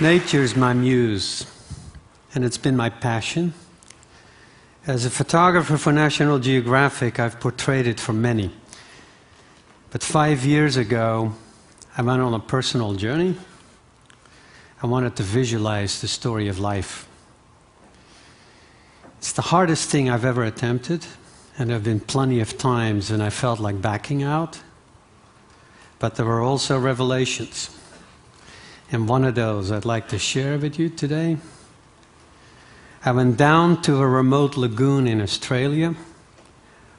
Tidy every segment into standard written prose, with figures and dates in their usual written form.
Nature is my muse, and it's been my passion. As a photographer for National Geographic, I've portrayed it for many. But 5 years ago, I went on a personal journey. I wanted to visualize the story of life. It's the hardest thing I've ever attempted, and there have been plenty of times when I felt like backing out. But there were also revelations. And one of those I'd like to share with you today. I went down to a remote lagoon in Australia,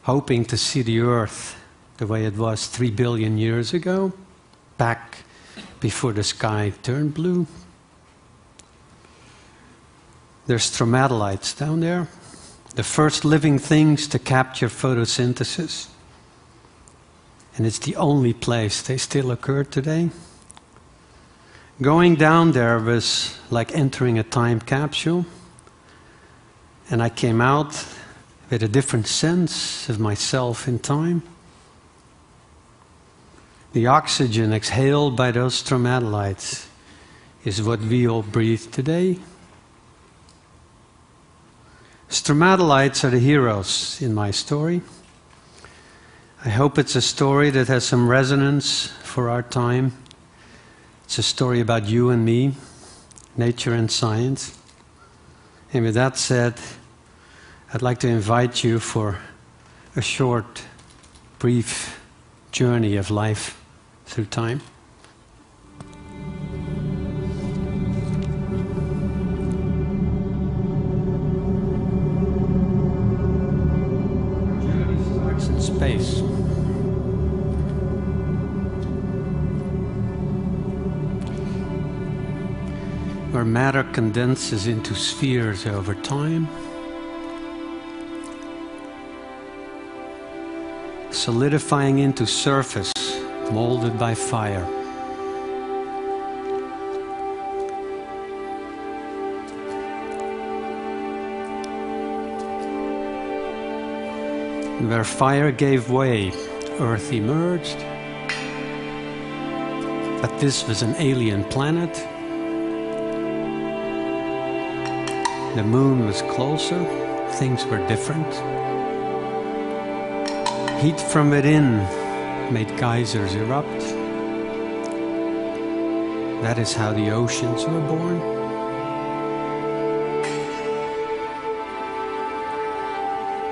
hoping to see the Earth the way it was 3 billion years ago, back before the sky turned blue. There's stromatolites down there, the first living things to capture photosynthesis. And it's the only place they still occur today. Going down there was like entering a time capsule, and I came out with a different sense of myself in time. The oxygen exhaled by those stromatolites is what we all breathe today. Stromatolites are the heroes in my story. I hope it's a story that has some resonance for our time. It's a story about you and me, nature and science. And with that said, I'd like to invite you for a short, brief journey of life through time. Journey starts in space. Where matter condenses into spheres over time, solidifying into surface molded by fire. Where fire gave way, Earth emerged. But this was an alien planet. The moon was closer, things were different. Heat from within made geysers erupt. That is how the oceans were born.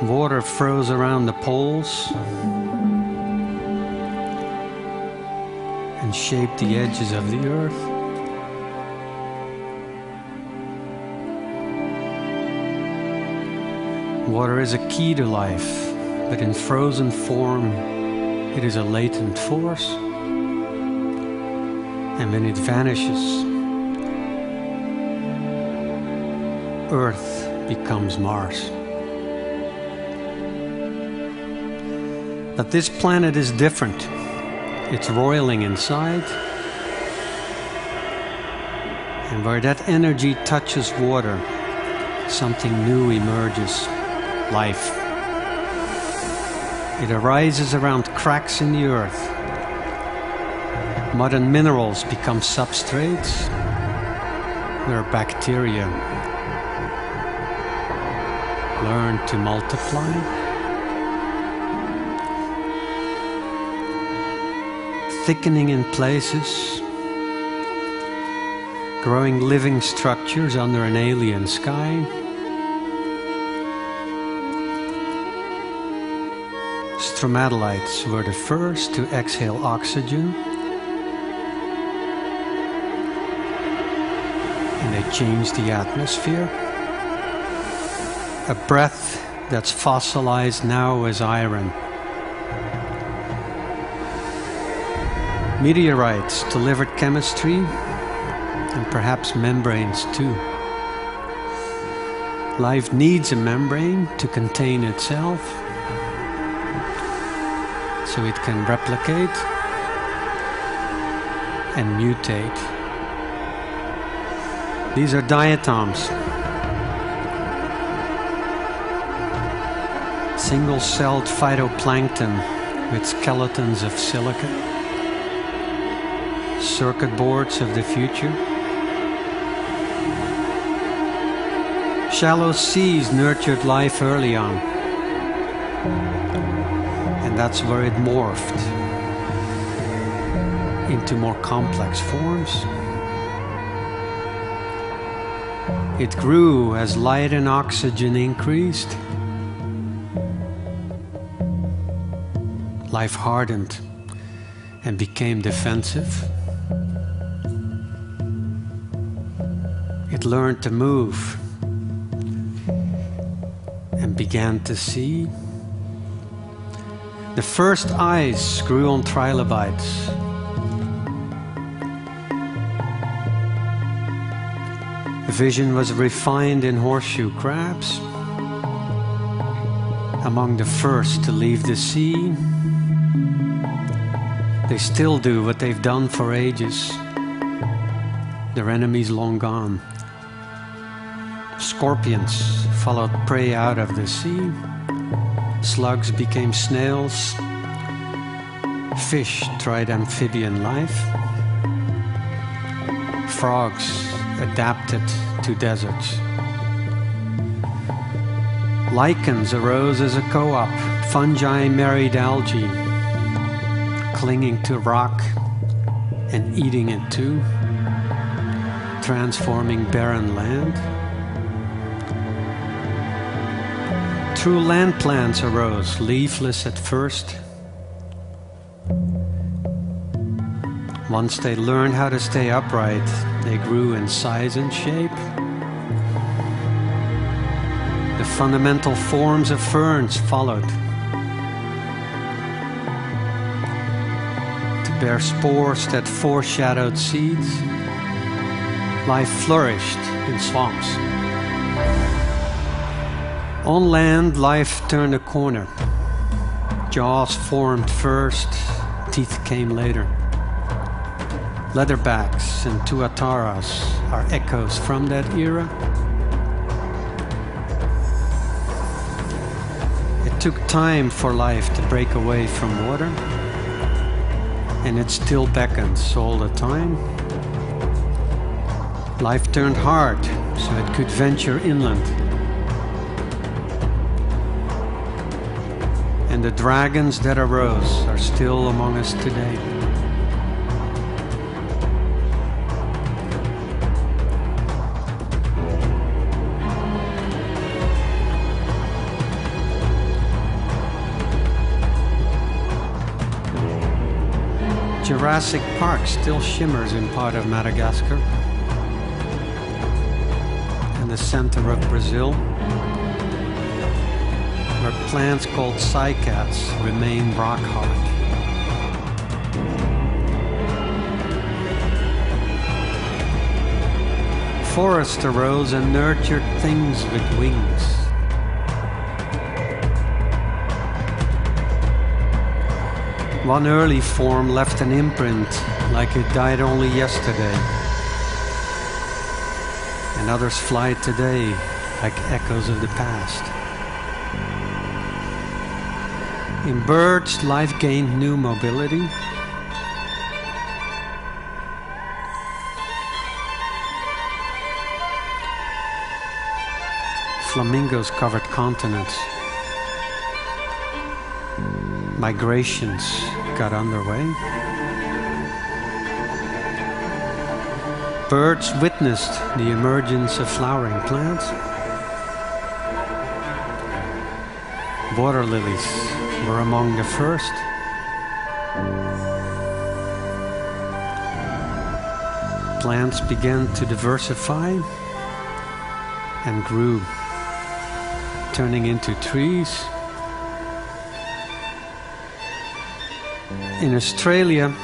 Water froze around the poles and shaped the edges of the earth. Water is a key to life, but in frozen form, it is a latent force. And when it vanishes, Earth becomes Mars. But this planet is different. It's roiling inside. And where that energy touches water, something new emerges. Life. It arises around cracks in the earth. Mud and minerals become substrates, where bacteria learn to multiply. Thickening in places, growing living structures under an alien sky. Stromatolites were the first to exhale oxygen, and they changed the atmosphere. A breath that's fossilized now as iron. Meteorites delivered chemistry, and perhaps membranes too. Life needs a membrane to contain itself, so it can replicate and mutate. These are diatoms. Single-celled phytoplankton with skeletons of silica. Circuit boards of the future. Shallow seas nurtured life early on. And that's where it morphed into more complex forms. It grew as light and oxygen increased. Life hardened and became defensive. It learned to move and began to see. The first eyes grew on trilobites. The vision was refined in horseshoe crabs. Among the first to leave the sea. They still do what they've done for ages. Their enemies long gone. Scorpions followed prey out of the sea. Slugs became snails. Fish tried amphibian life. Frogs adapted to deserts. Lichens arose as a co-op. Fungi married algae, clinging to rock and eating it too, transforming barren land. True land plants arose, leafless at first. Once they learned how to stay upright, they grew in size and shape. The fundamental forms of ferns followed. To bear spores that foreshadowed seeds, life flourished in swamps. On land, life turned a corner. Jaws formed first, teeth came later. Leatherbacks and tuataras are echoes from that era. It took time for life to break away from water, and it still beckons all the time. Life turned hard so it could venture inland. And the dragons that arose are still among us today. Jurassic Park still shimmers in part of Madagascar and the center of Brazil, where plants called cycads remain rock hard. Forests arose and nurtured things with wings. One early form left an imprint like it died only yesterday. And others fly today like echoes of the past. In birds, life gained new mobility. Flamingos covered continents. Migrations got underway. Birds witnessed the emergence of flowering plants. Water lilies were among the first. Plants began to diversify and grew, turning into trees. In Australia,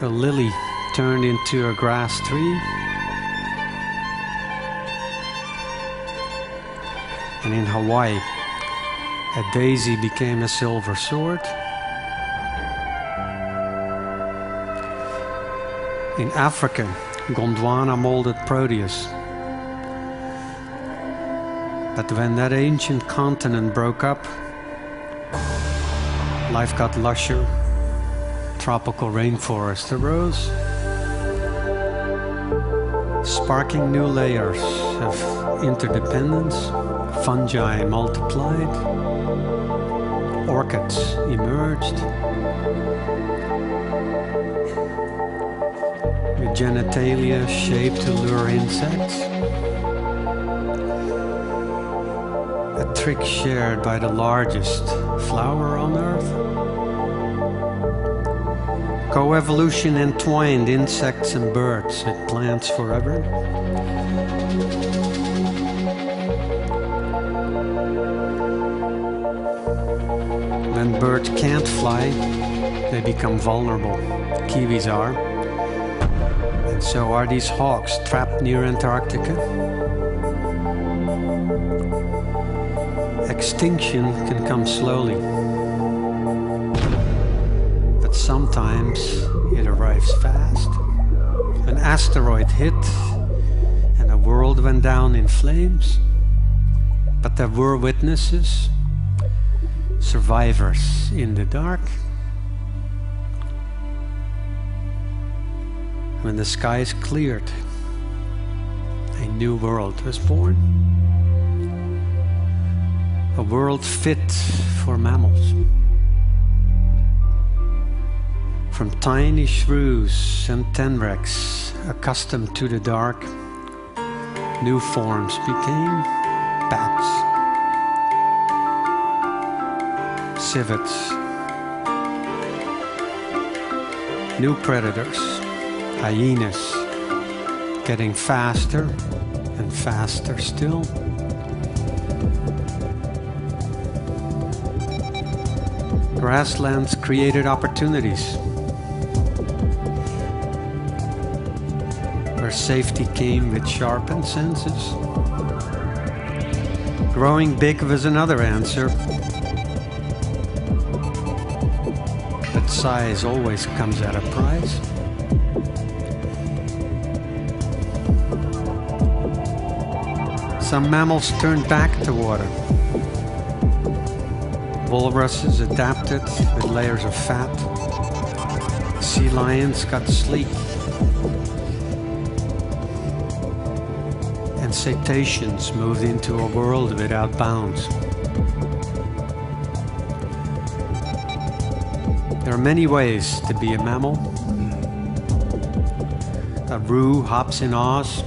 a lily turned into a grass tree. And in Hawaii, a daisy became a silver sword. In Africa, Gondwana molded Proteus. But when that ancient continent broke up, life got lusher. Tropical rainforest arose, sparking new layers of interdependence. Fungi multiplied, orchids emerged, with genitalia shaped to lure insects. A trick shared by the largest flower on earth. Coevolution entwined insects and birds with plants forever. When birds can't fly, they become vulnerable. Kiwis are. And so are these hawks trapped near Antarctica. Extinction can come slowly. But sometimes it arrives fast. An asteroid hit and the world went down in flames. But there were witnesses. Survivors in the dark. When the skies cleared, a new world was born. A world fit for mammals. From tiny shrews and tenrecs accustomed to the dark, new forms became bats, civets, new predators, hyenas, getting faster and faster still. Grasslands created opportunities where safety came with sharpened senses. Growing big was another answer. But size always comes at a price. Some mammals turned back to water. Walruses adapted with layers of fat. Sea lions got sleek. And cetaceans moved into a world without bounds. There are many ways to be a mammal. A roo hops in Oz.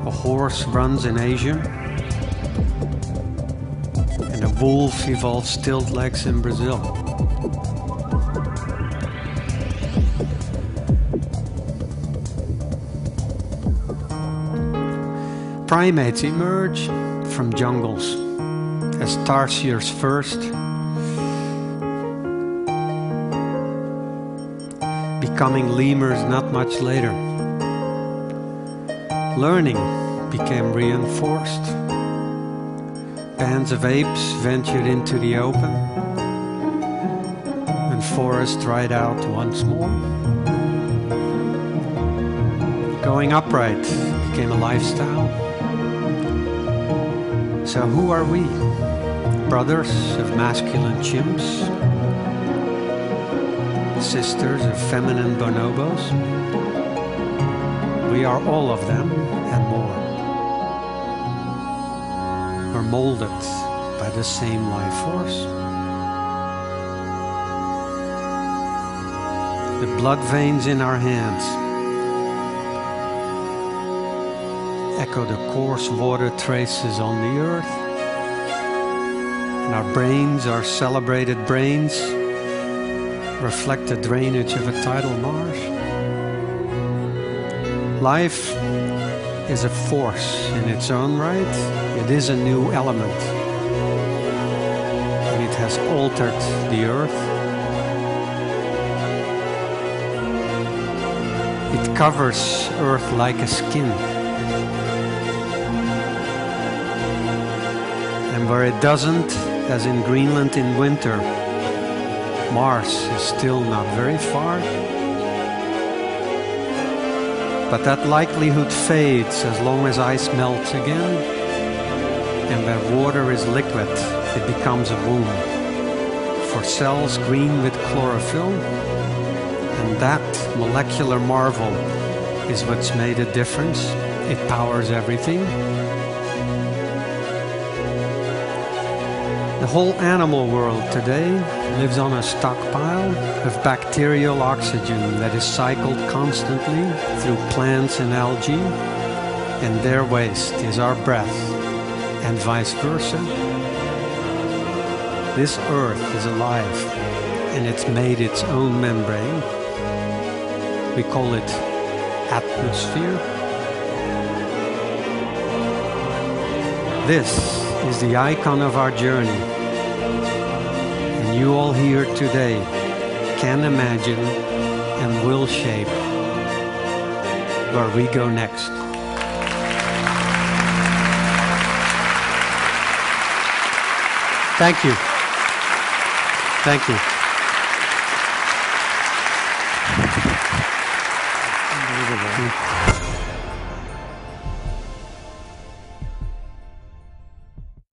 A horse runs in Asia. And a wolf evolves stilt legs in Brazil. Primates emerge from jungles as tarsiers first, becoming lemurs not much later. Learning became reinforced. Bands of apes ventured into the open, and forests dried out once more. Going upright became a lifestyle. So who are we? Brothers of masculine chimps? Sisters of feminine bonobos? We are all of them and more. We're molded by the same life force. The blood veins in our hands echo the coarse water traces on the earth. And our brains, our celebrated brains, reflect the drainage of a tidal marsh. Life is a force in its own right. It is a new element. And it has altered the earth. It covers earth like a skin. And where it doesn't, as in Greenland in winter, Mars is still not very far. But that likelihood fades as long as ice melts again, and where water is liquid, it becomes a womb for cells green with chlorophyll, and that molecular marvel is what's made a difference. It powers everything. The whole animal world today lives on a stockpile of bacterial oxygen that is cycled constantly through plants and algae, and their waste is our breath, and vice versa. This earth is alive, and it's made its own membrane. We call it atmosphere. This is the icon of our journey, and you all here today can imagine and will shape where we go next. Thank you. Thank you. Unbelievable.